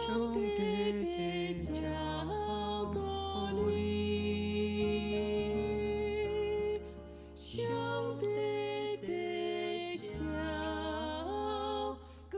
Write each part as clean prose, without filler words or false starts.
兄弟的脚步里，兄弟的脚步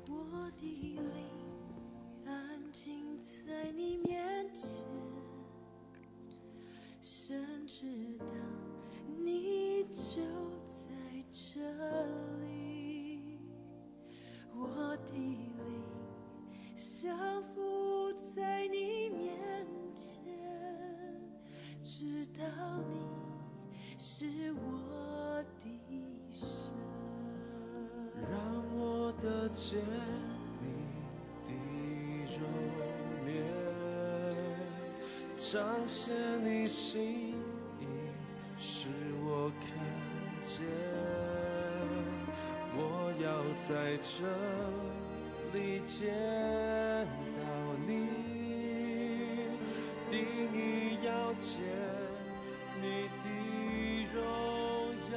我的灵安静在你面前，神知道你就在这里。我的灵降服在你面前，知道你是我的神。让我得见你的容颜，彰显你心意，使我看见。我要在这里见到你，定义要见你的荣耀，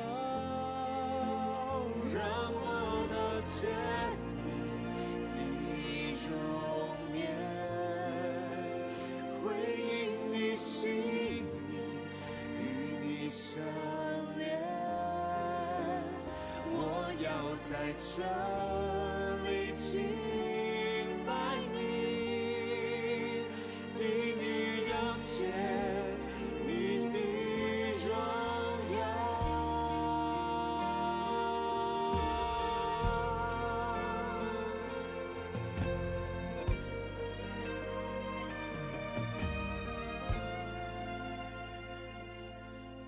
让我得见你的容颜，回应你心意，与你相连。我要在这里敬拜你，定义要见你的荣耀。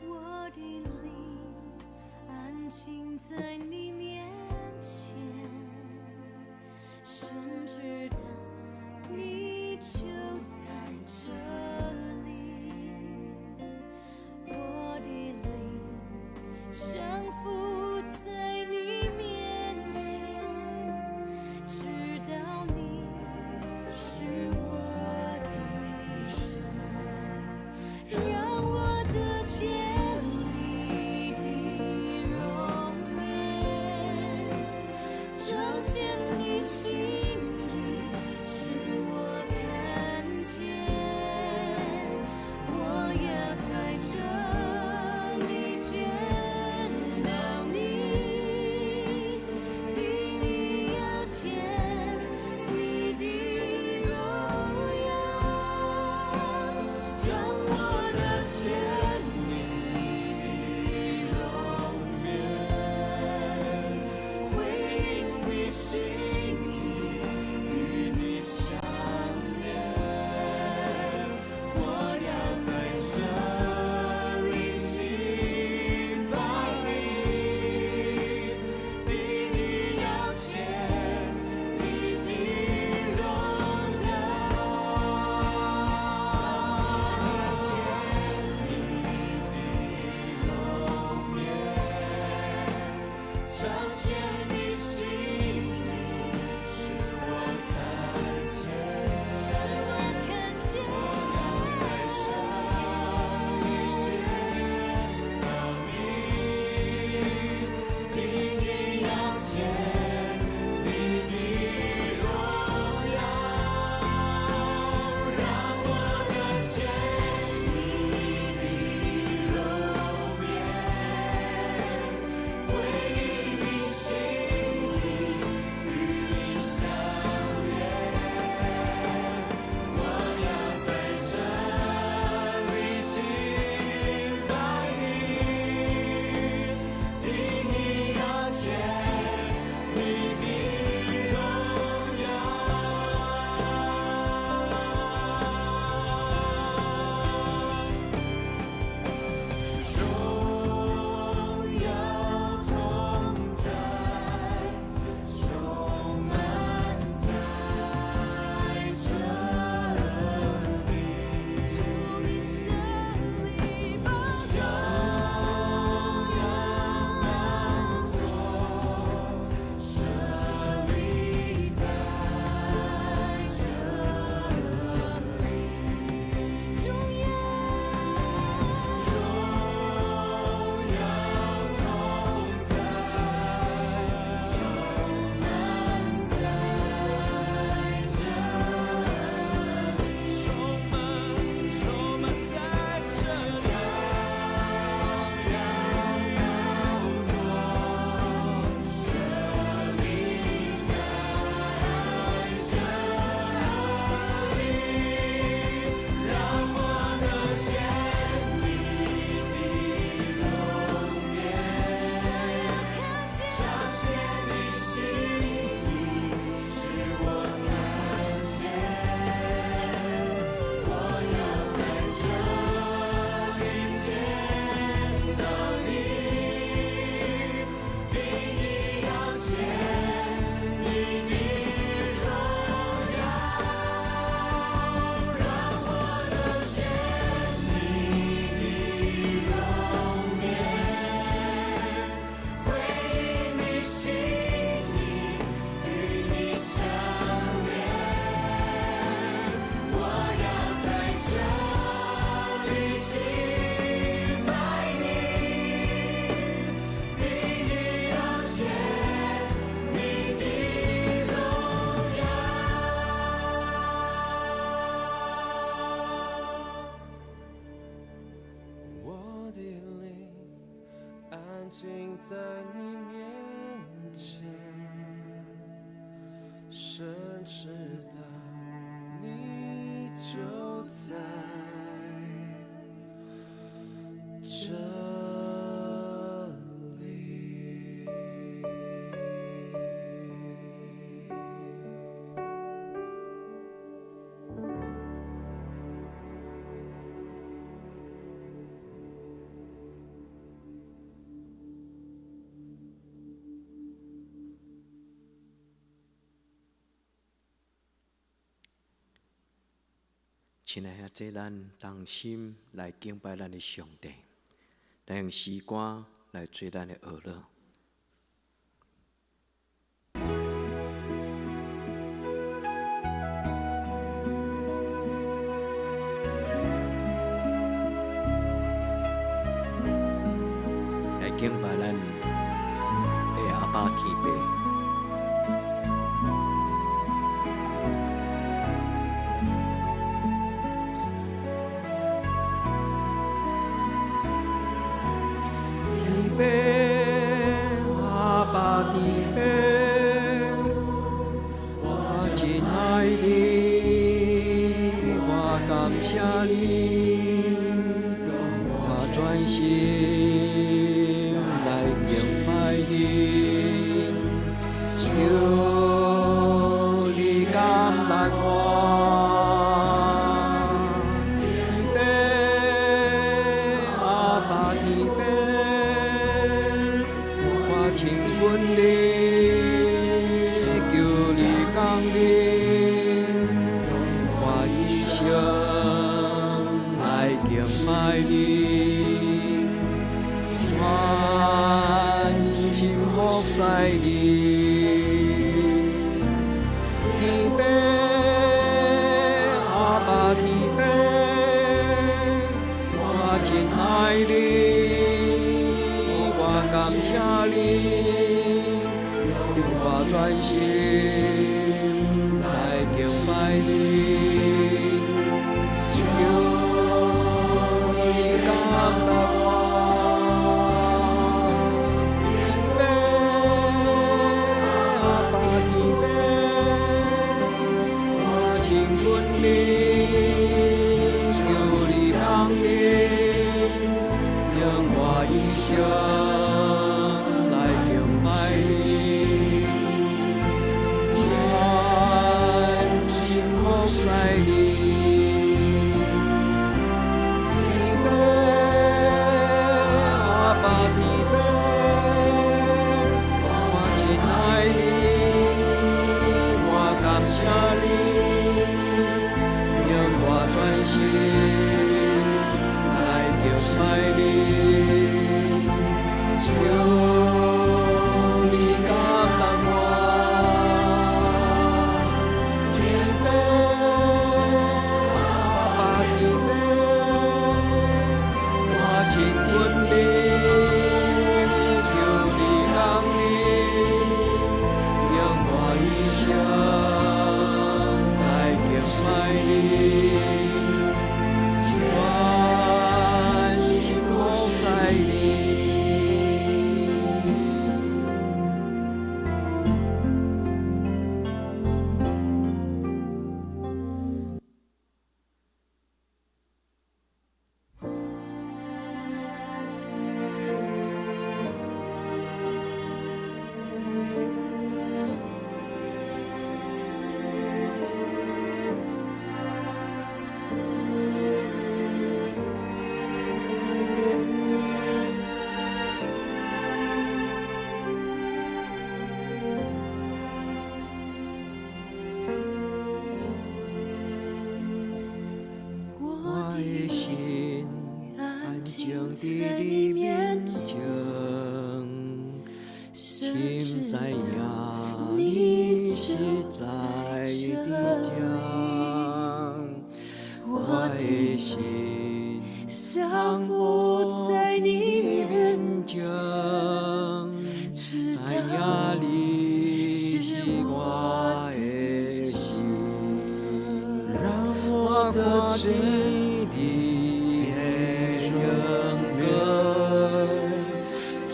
我的灵安静在你面前，神知道你就在这里。我的灵降服在你面前，知道你是我的神。让我得见你的容颜，彰显你心意，使我看见。我要在这里见到你，定义要见你的荣耀，让我得见你的容颜，回应你心意，与你相连。我要在这里敬拜你，定义要见你的荣耀，见你的容颜，彰显你心意，使我看见。我要在这里见到你，定义要见你的荣耀，让我得见你的容颜，回应你心意，在你面前，深知道你就在这里。亲爱的这咱同心来敬拜咱的上帝，来用诗歌来做咱的娱乐。来敬拜咱的阿爸天父。阿爸天父，我亲爱的，我感谢你，我专心来敬拜你，求你感动我。爱你，全心服侍你，天父阿爸天父，我亲爱你，我感谢你，我专心来敬拜你。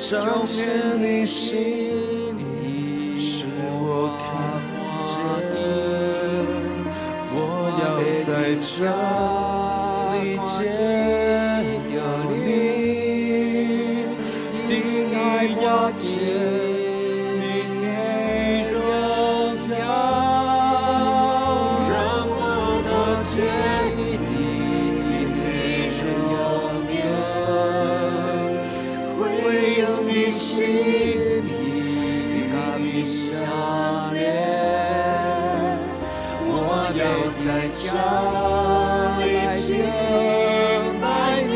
唱现你心意，使我看见，我要在这里见到你，定要见你的荣耀，让我的见你的容颜，会有你心意的相连，我要在这里敬拜你，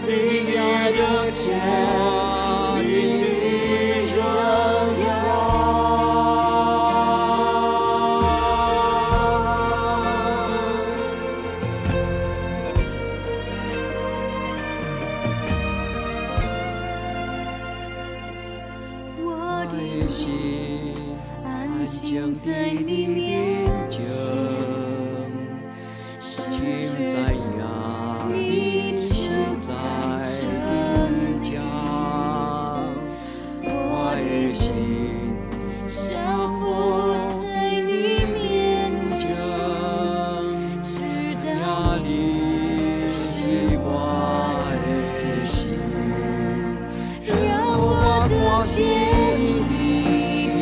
定要见你的荣我的的心安静在在你你面面前前，心情在呀，你心就在在你家，我的心降服在你面前，直到你是我的心，让我得见你的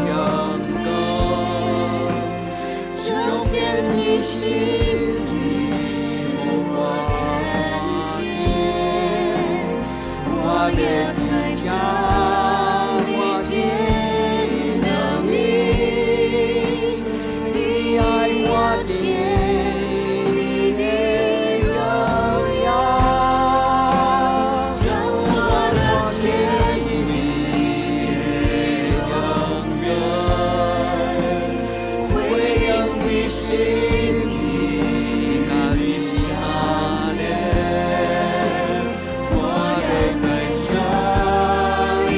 阳光，彰显你心意，使我看见，我要在这里见到你，你爱我见你的荣耀，让我的见你的永远，会有你心意的相连，我要在这里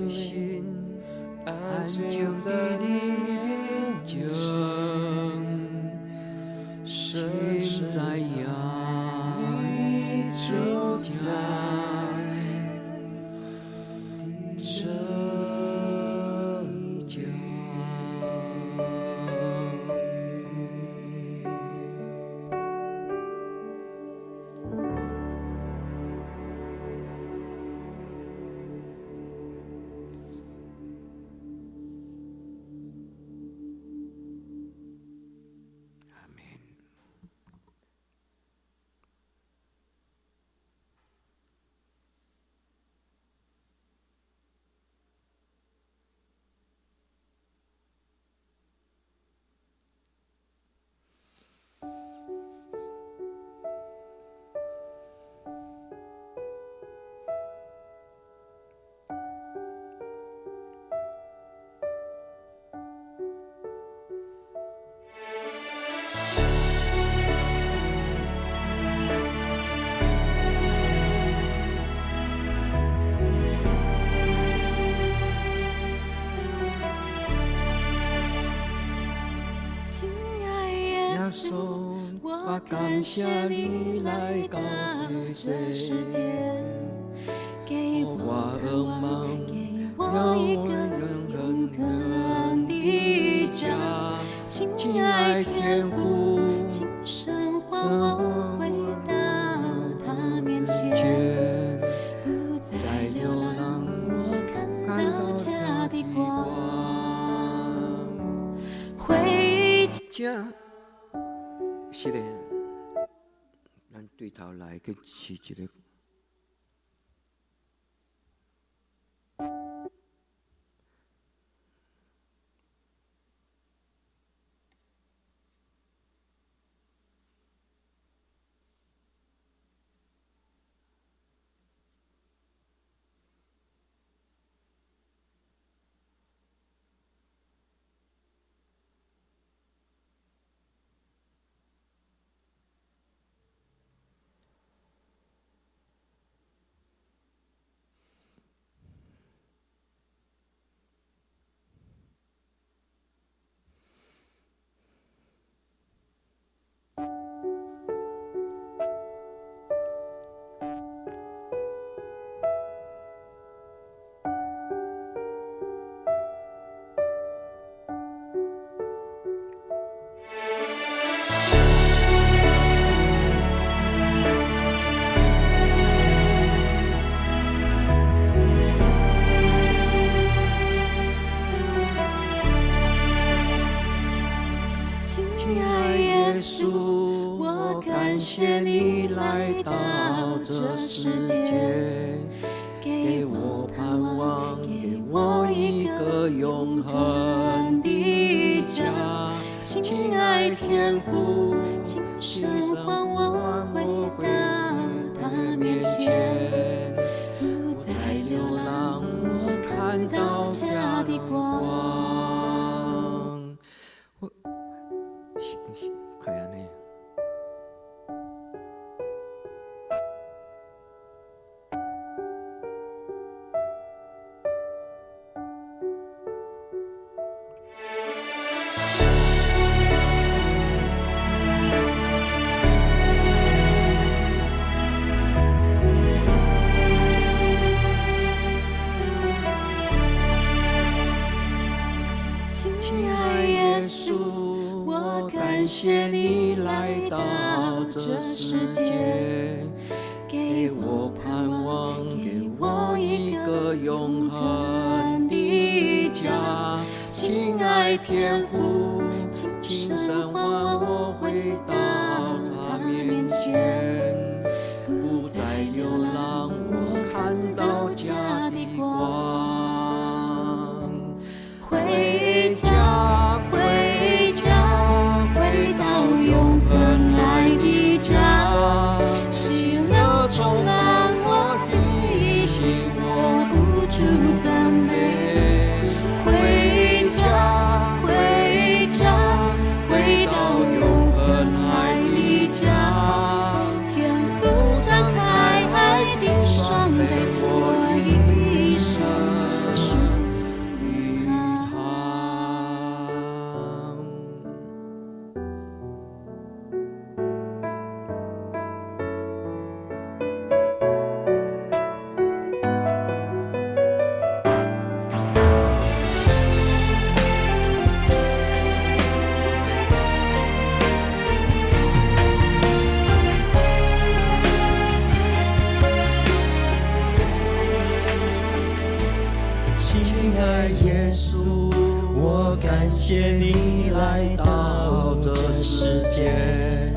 心安静静在在你你面面前，前，现在呀，你你就就在在这地家。阿门。亲爱耶耶稣，稣，我我感感谢谢你你来来到到这这世世界界，给我我盼望，望给我有一个永恒的家。亲爱天父，今生唤我回到他面前，不再流浪，我看到家的光。回家，是的，咱对头来去试一个。亲爱耶稣，我感谢你来到这世界，给我盼望，给我一个永恒的家。亲爱天父，今生唤我回到他面前，不再流浪，我看到家的光。看安尼，亲爱耶稣，我感谢你来到这世界，给我盼望，给我一个永恒的家。亲爱天父，今生唤我回到他面前，不再流浪，我看到家的光。回家，回家，回到永恒爱的家。喜乐充满我的心，我不住赞美。回家，回家，回到永恒爱的家。天父张开爱的双臂，我一生属爱耶稣，我感谢你来到这世界，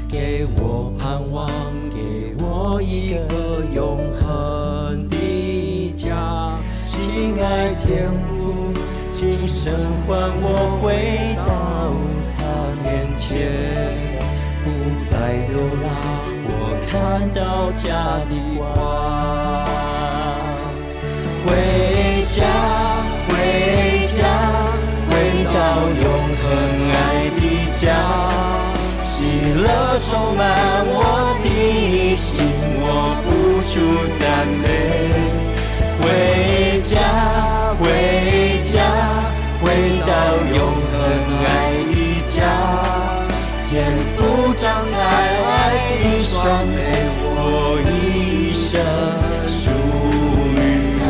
给我盼望，给我一个永恒的家。亲爱天父，请神唤我回到他面前，不再流浪，我看到家的光。回家，回家，回到永恒爱的家，喜乐充满我的心，我不住赞美。回家，回家，回到永恒爱的家，天父张开爱的双臂，我一生属于他。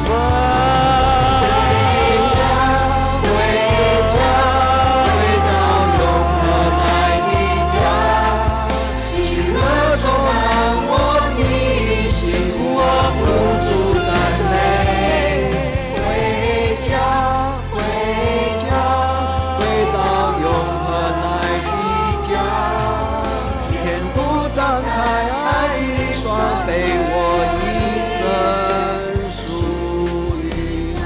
回家，回家，回到永恒爱的家，喜乐充满我的心，我不住赞美。回家，回家，回到永恒爱的家，天父张开爱的双臂，我一生属于他。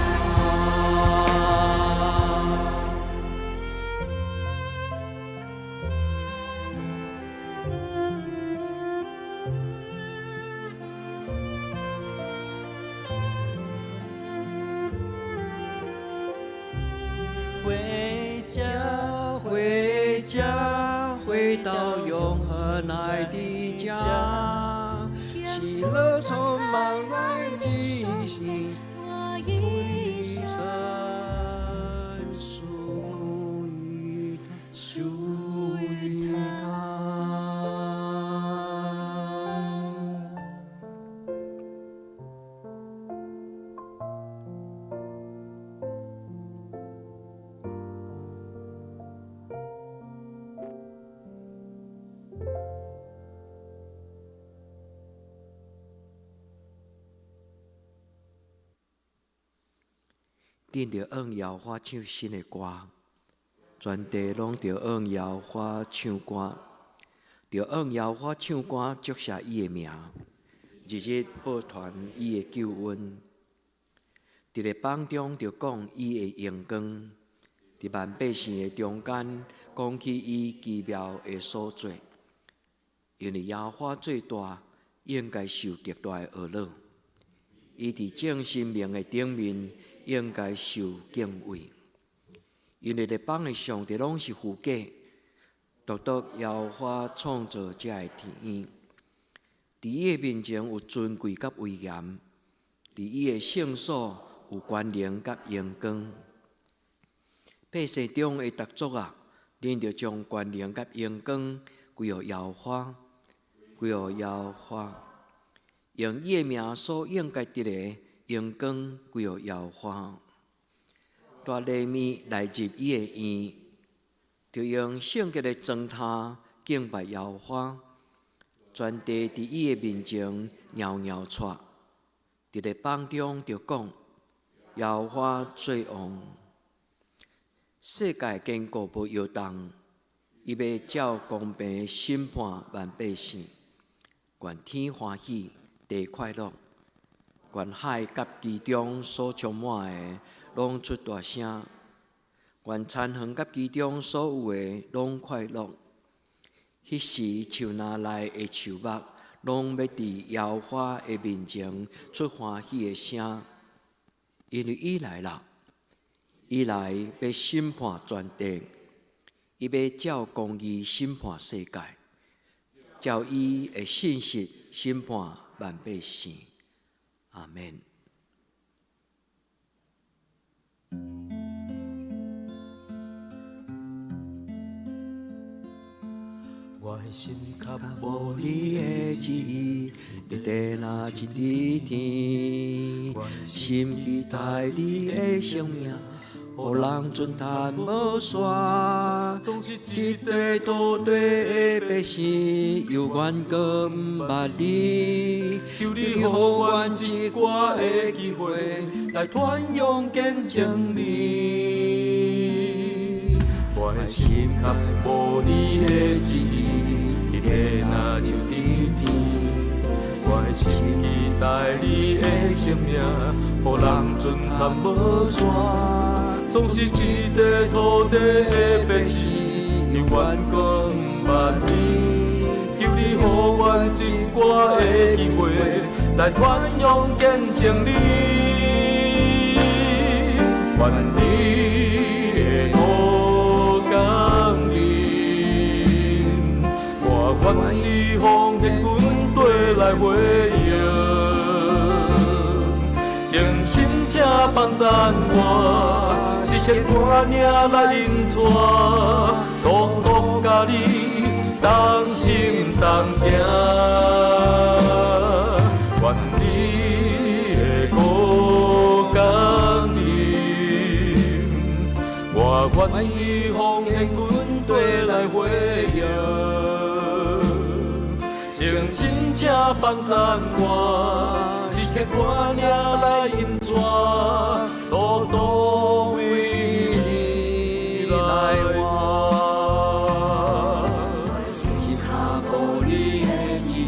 回家，回家，回到永恒爱的家，喜乐充满爱的心，我一一生生属于他，属于他。恁着按摇花唱新的歌，全地拢着按摇花唱歌，着按摇花唱歌，祝谢伊的名，日日报传伊的救恩。伫咧榜中着讲伊的荣光，伫万百姓的中间讲起伊奇妙的所做。因为耶和华最大，应该受极大的恶乐。伊伫正神明的顶面，应该受敬畏。因为列邦的上帝拢是虚假，独独耶和华创造这的天。伫伊的面前有尊贵甲威严，伫伊的圣所有权能甲荣光。百姓中的特族啊，恁着将权能甲荣光归予耶和华，归予耶和华。用伊的名所应该得的荣光归予耶和华。大利米来入伊的院，就用圣洁的装塔敬拜耶和华。全地伫伊的面前袅袅窜，伫咧榜中就讲耶和华最王，世界坚固不摇动，伊要照公平审判万百姓。愿天欢喜，地快乐，愿海甲其中所充满的拢出大声，愿田园甲其中所有的拢快乐。迄时树林内的树木，拢要伫耶和华的面前出欢喜的声，因为伊来了，伊来要审判全地，伊要照公义审判世界，照伊的信实审判万百姓。阿门。我的心较无你的旨意，日地若一日天，心期待你的生命，予人尊叹无煞。一块土地的百姓，有愿搁毋捌你，求你予阮一寡的机会，来传扬见证你。我的心较无你的旨意，你地若像伫天。我的心期待你的生命，予人尊叹无煞。总是一块土地的百姓，有愿搁毋捌你，求你予阮一寡的机会，来传扬见证你。愿你的五降临，我愿你奉献军队来回应，诚心请帮赞我，是刻大领来引带，独独甲你同心同行。愿你的五降临，我愿意奉献军队来回应。诚心请帮赞我，是刻大领来引带，独独为你来活。心较无你的旨意，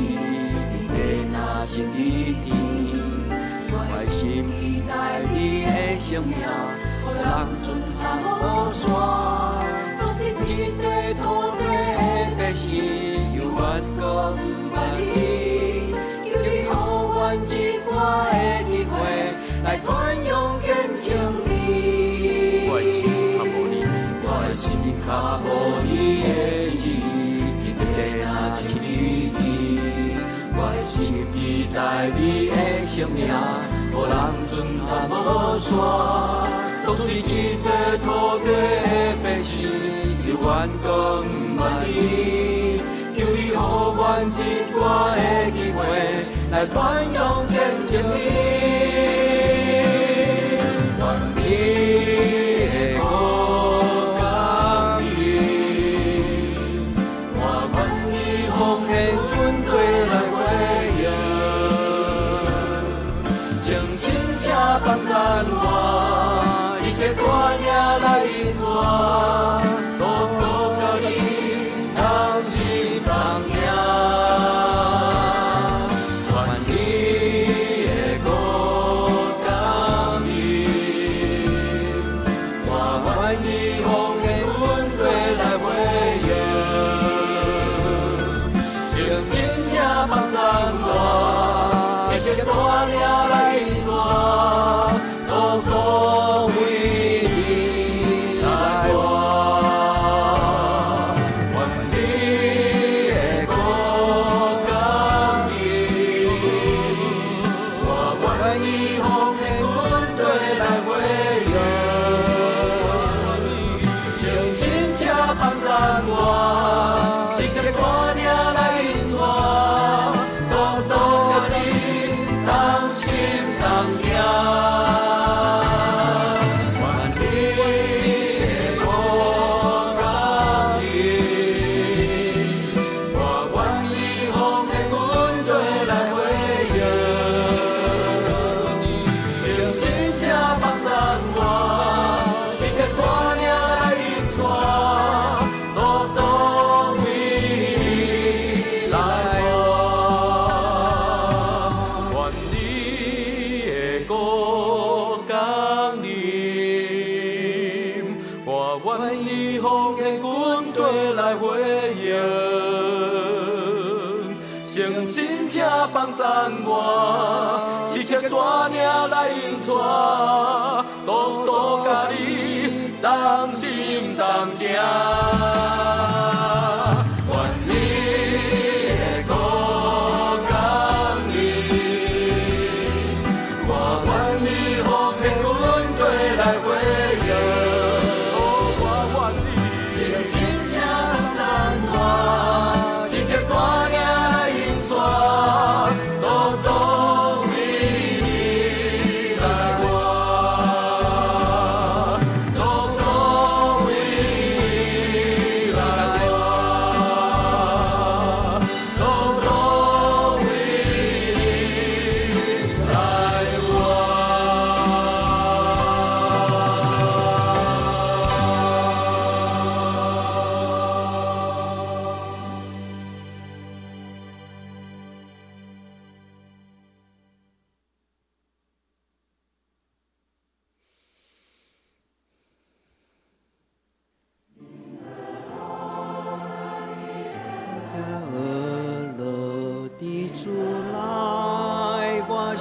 你地若是伫天，我的心期待你的生命，予人尊叹无煞。总是一块土地的百姓，有愿搁毋捌你，求你予阮一寡的机会，来传扬见证你。我的心较无你，我的心较无你的旨意，你地若是伫天，我的心期待你的生命，予人尊叹无煞。总是一块土地的百姓，有愿搁毋捌你，求你予阮一寡的机会，来传扬见证你。愿你的五降临，我愿意奉献军队来回应，诚心请帮赞我，是刻大领来引带，独独甲你同心同行。愿你的五降临，我愿意奉献军队来回应，诚心请帮赞我，是刻大领来引带，独独为你来活。愿你的五降临，我愿意奉献军队来回应，诚心请帮赞我，是刻大领来引带，独独甲你同心同行。愿你的五降临，我愿意奉献军队来回应，诚心请帮赞我，是刻大领来引带，独独为你来活。愿你的五降临，我愿意奉献军队来回应，诚心请帮赞我，是刻大领来引带，独独甲你同心同行。愿你的五降临，我愿意奉献军队来回应，我愿意诚心请帮赞我，是刻大领来引带，独独为你来活。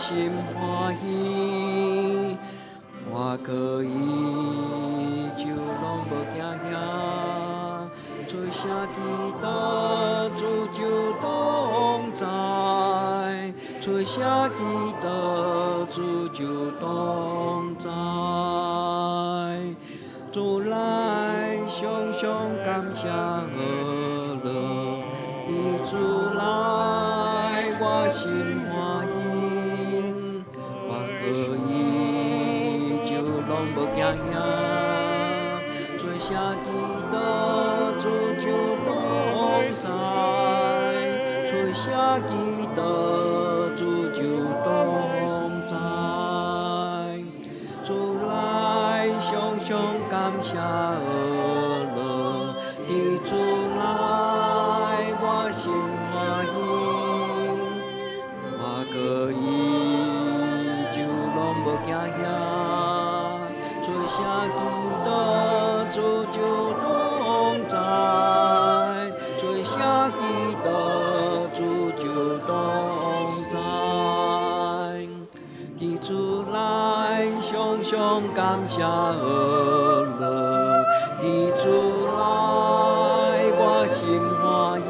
心欢喜，我可以就拢无惊吓，做啥祈祷主就同在，做啥祈祷主就同在。主来，常常感谢和乐，你主来，我心欢喜，我可以就拢无惊吓，做啥祈祷主就同在，做啥祈祷主就同在。主来，常常感谢和乐，你主来，我心欢喜，我可以就拢无惊吓，做啥祈祷主就同在，做啥祈祷主就同在。你主来，常常感谢和乐，你主来，我心欢喜，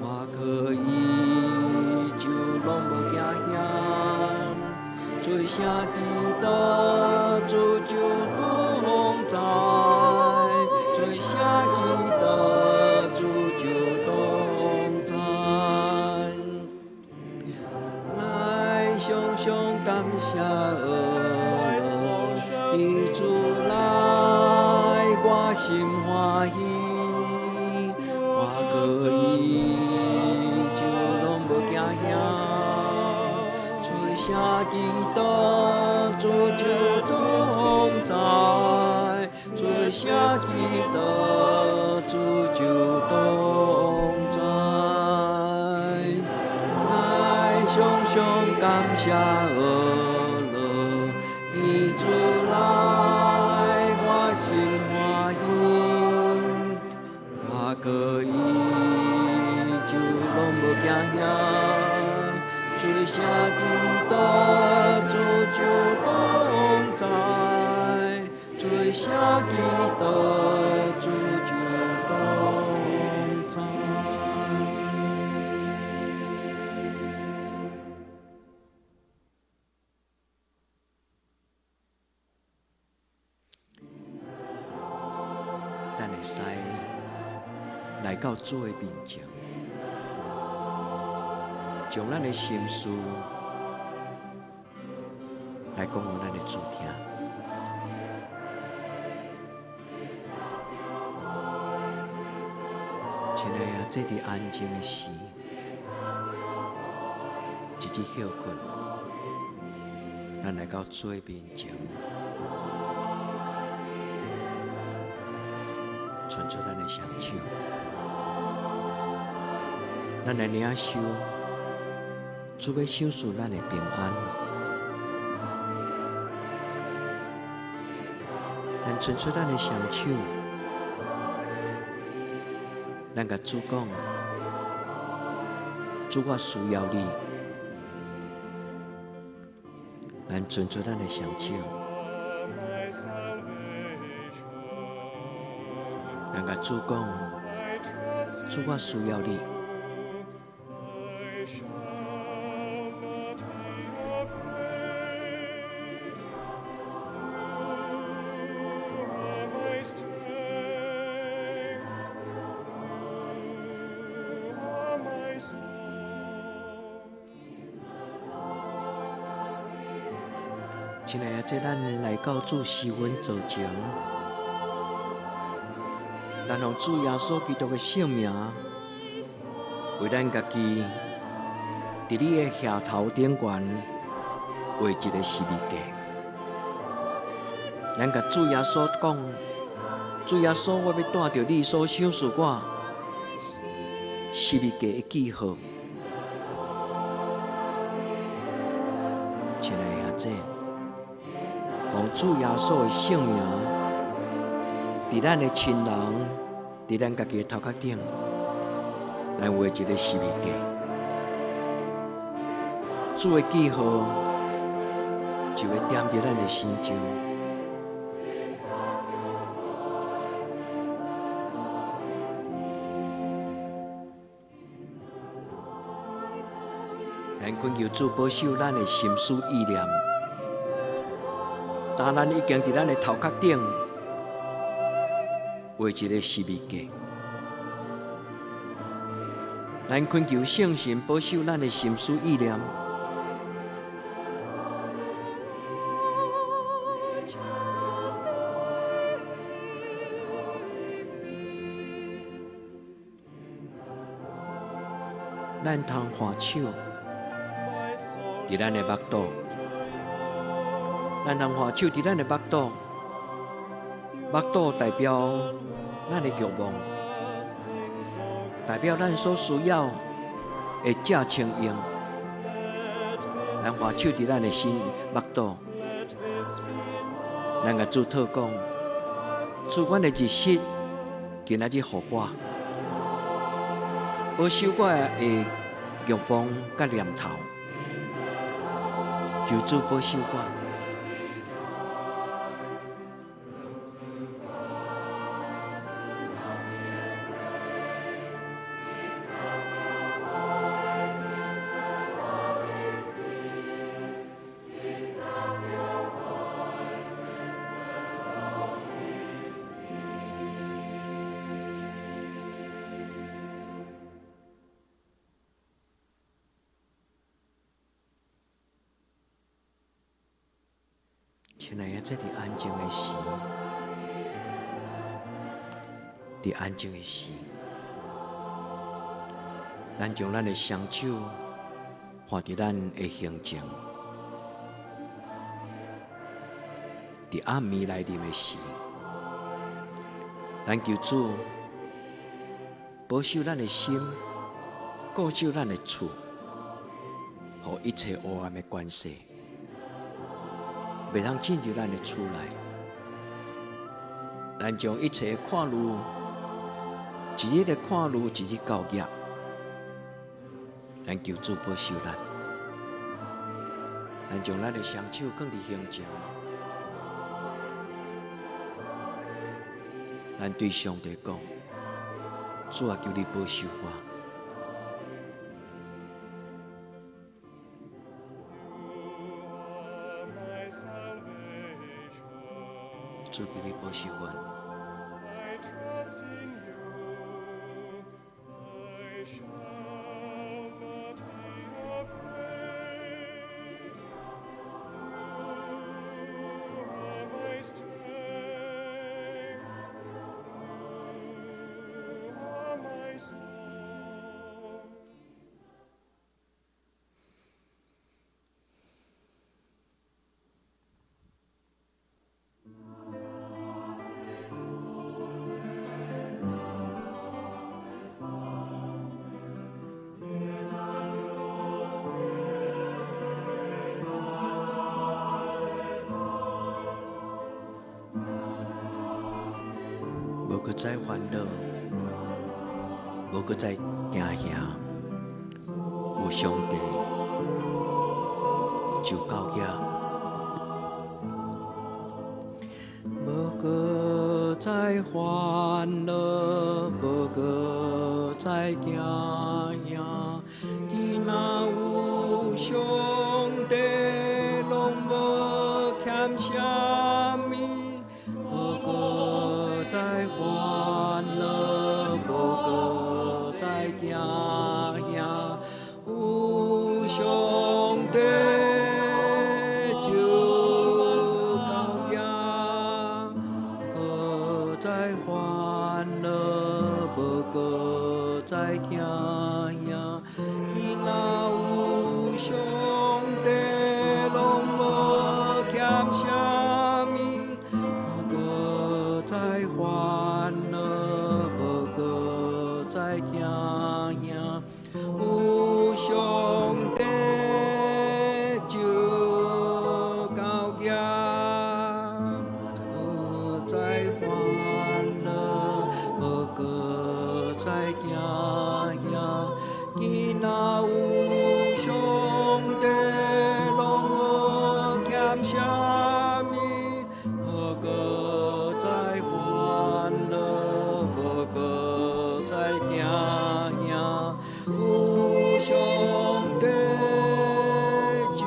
我可以就拢无惊吓，做啥祈祷主就同在，做啥祈祷主就同在。来，常常感谢和乐，你主来，我心欢喜，我可以就拢无惊吓，做啥祈祷主就同在，做啥祈祷主就同在。来，常常感谢和乐，你主来，我心欢喜，我可以就拢无惊吓，做啥祈祷主就同在，做啥祈祷主就同在。咱会使来到主的面前，将咱的心事来讲予咱的主听。亲爱的，这伫安静的时，一日休困，咱来到主的面前。传出咱的双手，咱来领受主要赏赐咱的平安。咱传出咱的双手，咱甲主讲：主，我需要你。咱传出咱的双手。咱甲主讲，主，我需要你。亲爱的，这咱来到主施恩座前。咱用主耶稣基督的性命，为咱家己伫你的额头顶悬画一个十字架。咱甲主耶稣讲，主耶稣，我要带着你所赏赐我十字架的记号。亲爱的姐，用主耶稣的性命，伫咱的亲人，伫咱家己的头壳顶，来画一个十字架。主的记号就会点伫咱的心中。咱恳求主保守咱的心思意念，当咱已经伫咱的头壳顶画一个十字架。咱恳求圣神保守咱的心思意念，咱通画手伫咱的目肚，咱通画手伫咱的目肚，目肚代表咱的欲望。代表咱所需要的正清用，咱画手伫咱的心目肚，咱甲主祷讲，主阮的日息今仔日予我，保守我的欲望甲念头，求主保守我。亲爱的，这伫安静的时，伫安静的时，咱将咱的双手放伫咱的胸前。伫暗暝来临的时，咱求主保守咱的心，固守咱的厝，互一切黑暗的关系袂通进入咱的厝内，咱将一切的看路，一日的看路，一日交业，咱求主保守咱。咱将咱的双手放伫胸前，咱对上帝讲：主啊，求你保守我。主，求你保守我。无搁再烦恼，无搁再惊吓，有上帝就够野。无搁再烦恼，无搁再惊吓，伊若有上帝，拢无欠啥物。再烦恼，无搁再惊吓，有上帝就够野。搁再烦恼，无搁再惊吓，伊若有上帝，拢无欠啥物。再烦恼，无搁再惊吓，有上帝就够野。无再烦恼，无搁再惊吓。点什么？何个在烦恼？何个在惊吓？有上帝就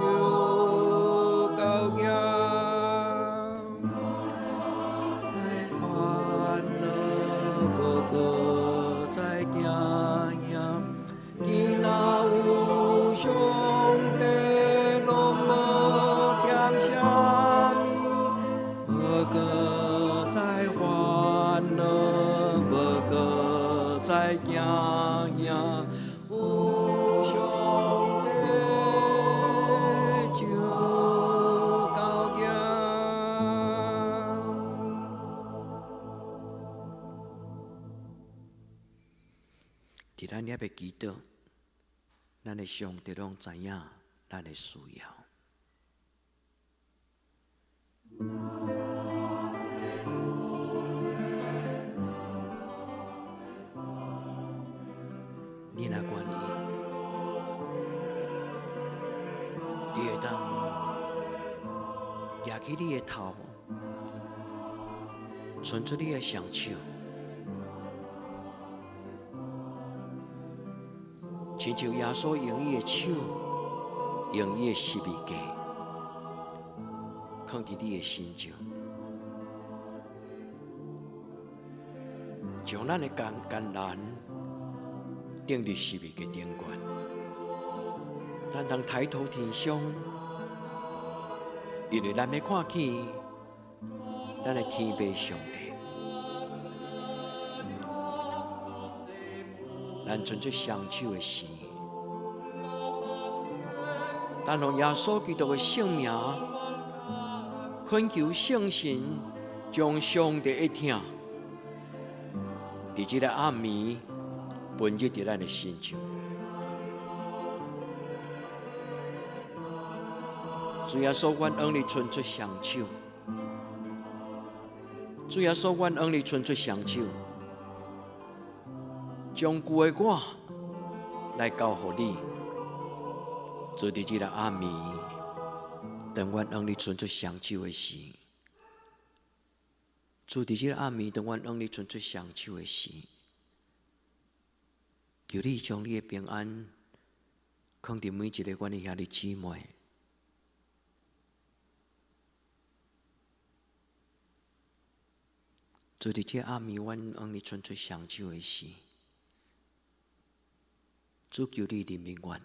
高举。在烦恼，无个在惊吓。既若有上帝，拢无欠什么。无个在烦恼，无个在惊吓。有上帝就高举。伫咱遐要祈祷，咱的上帝拢知影咱的需要。你若愿意，你会当举起你的头，伸出你的双手。亲像耶稣用伊的手，用伊的十字架，放伫你的心上，将咱的艰难钉伫十字架顶悬。咱通抬头天上，因为咱要看见咱的天父上帝。咱存出双手的时，咱用耶稣基督的性命，恳求圣神将上帝的疼，伫这个暗暝分入伫咱的心上。主耶稣，愿恩你存出双手；主耶稣，愿恩你存出双手。将旧的我来交予你，做伫这个暗暝，当阮恩你伸出双手的时，做伫这个暗暝，当阮恩你伸出双手的时，求你将你的平安放伫每一个阮的兄弟姊妹。做伫这个暗暝，阮恩你伸出双手的时。主求你怜悯阮，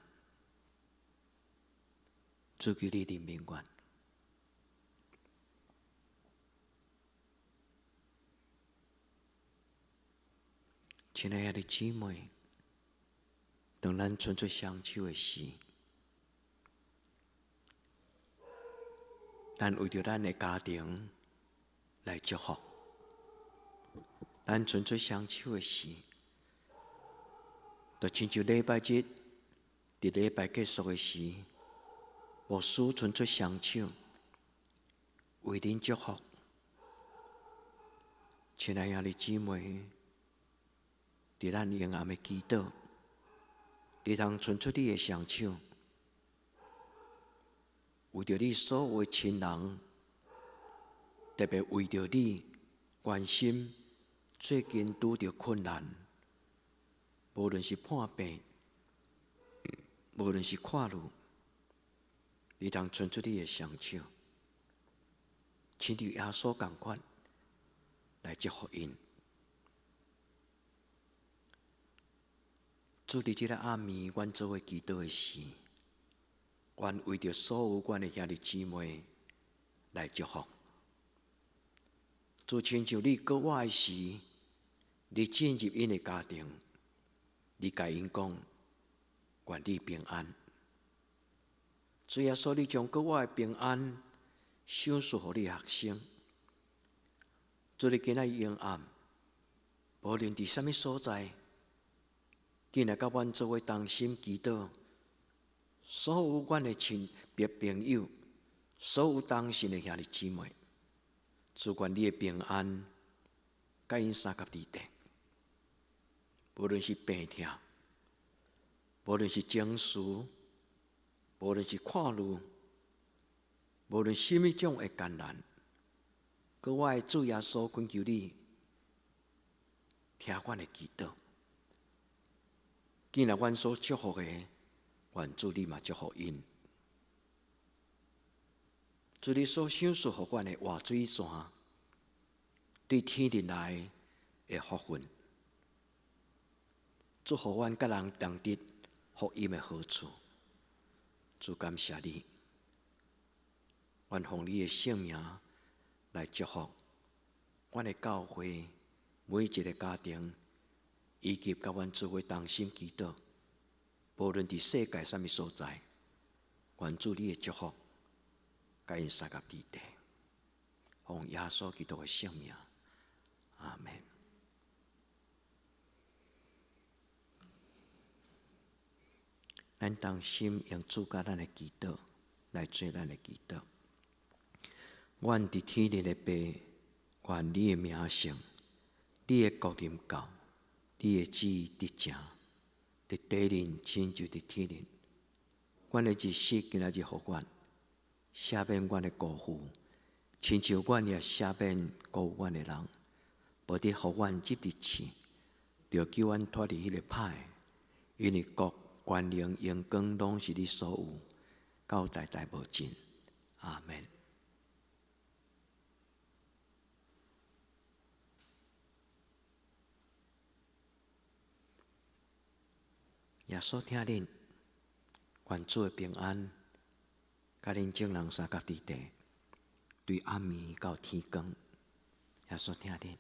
主求你怜悯阮。亲爱的姊妹，当咱伸出双手的时，咱为着咱的家庭来祝福。咱伸出双手的时，就亲像礼拜日，伫礼拜结束的时，牧师伸出双手，为恁祝福。亲爱的姊妹，伫咱阴暗的祈祷，你通伸出你的双手，为着你所有的亲人，特别为着你关心最近拄着困难。无论是破病，无论是看路，你通伸出你的双手，亲像耶稣同款来祝福因。主伫这个暗暝，阮做伙祈祷的时，愿为着所有阮的兄弟姊妹来祝福。主亲像你过我的时，你进入因的家庭。你甲因讲，愿你平安。主耶稣，你将国我的平安赏赐予你学生。主你今仔阴暗，无论伫什么所在，今日甲阮做伙同心祈祷，所有阮的亲别朋友，所有同信的兄弟姊妹，主愿你的平安，甲因三甲地地。无论是病痛，无论是情绪，无论是看路，无论什么种的艰难，搁我的主耶稣恳求你，听阮的祈祷。既然阮所祝福的，愿主你嘛祝福因。主你所赏赐予阮的活水泉，对天日来的福分，祝福阮甲人同得福音的好处。主感谢你，愿奉你的圣名来祝福阮的教会每一个家庭，以及甲阮做伙同心祈祷。无论伫世界什么所在，愿主你的祝福，甲因三甲地地。奉耶稣基督的圣名，阿门。咱同心用主甲咱的祈祷来做咱的祈祷。阮伫天日的爸，愿你的名圣，你的国临到，你的旨意得成，伫地人亲像伫天人。阮的日息今仔日互阮，赦免阮的辜负，亲像阮也赦免辜负阮的人。无得互阮即日试，着救阮脱离迄个歹，因为国、权能、荣光拢是你所有，到代代无尽。阿门。耶稣听恁，愿主的平安，甲恁众人三甲地地，对暗暝到天光。耶稣听恁。